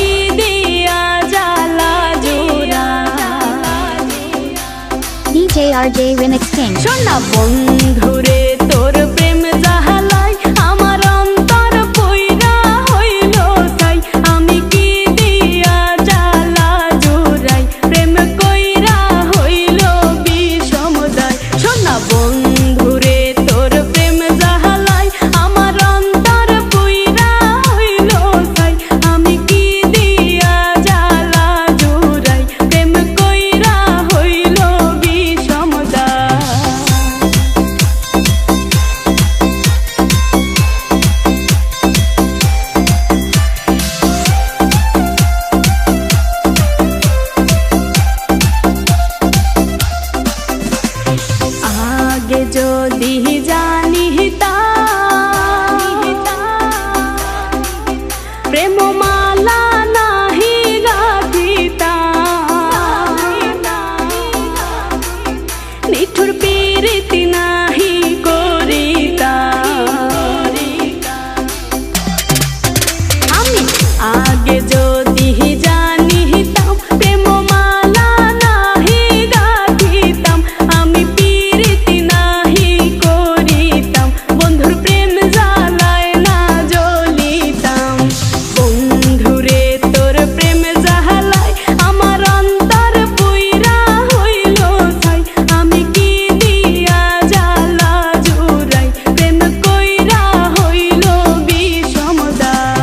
কি দিয়া জ্বালা জোড়া। DJ RJ Remix King. শোন না বন্ধুরে তোর প্রেম জাহালাই আমার অন্তর পইরা হইল তাই। আমি কি দিয়া জ্বালা জোড়াই প্রেম কইরা হইল বিষমদায়। শোন না বন্ধুরে তোর প্রেম জাহালাই আমার অন্তর পইরা হইল তাই। আমি কি দিয়া জ্বালা জোড়াই প্রেম কইরা হইল বিষমদায়। আগে যদি জানিতাম প্রেম মালা নাহি গাঁথিতাম, নিঠুর প্রীতি নাহি করিতাম। আমি আগে যদি জানিতাম প্রেম মালা নাহি গাঁথিতাম, আমি প্রীতি নাহি করিতাম, বন্ধুর প্রেম জ্বালায় না জ্বলিতাম। বন্ধুরে তোর প্রেম জ্বালায় আমার অন্তর পুইরা হইল ছাই। আমি কি দিয়া জ্বালা জোড়াই প্রেম কইরা হইল বিষমদায়।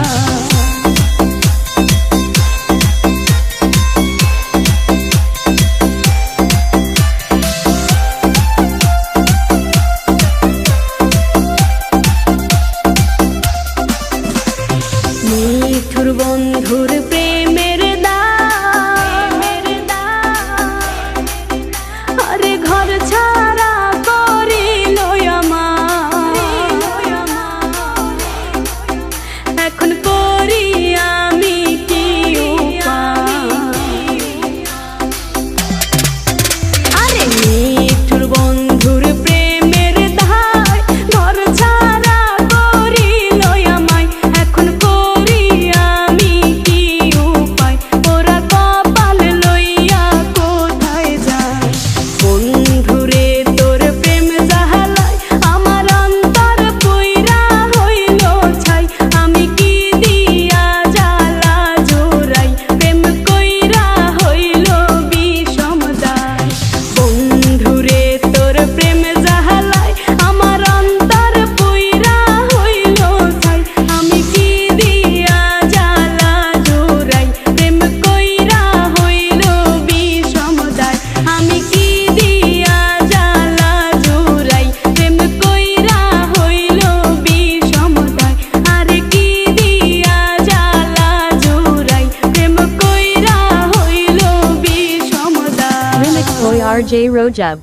নিঠুর বন্ধুর প্রেমের দাম, আরে ঘর ছাড়া করিল আমার। এখন করি আমি কি উপায়। আরে নিঠুর বন্ধুর প্রেমের দায় ঘর ছাড়া করিল আমায়। এখন করি আমি কি উপায়। ওরা কপাল লইয়া কোথায় যায়। বন্ধুরে তোর প্রেম জাহালায় আমার অন্তর পুইরা হইল ছাই। আমি কি দিয়া জ্বালা জোড়াই প্রেম কইরা হইল বিষমদায়। বন্ধুরে তোর প্রেম জাহালায় আমার অন্তর পুইরা হইল ছাই। আমি কি দিয়া জ্বালা জোড়াই প্রেম কইরা হইল বিষমদায়। আমি কি দিয়া জ্বালা জোড়াই প্রেম কইরা হইল বিষমদায়। আরে কি দিয়া জ্বালা জোড়াই প্রেম কইরা হইল বিষমদায়। Remix Boy RJ Rojab.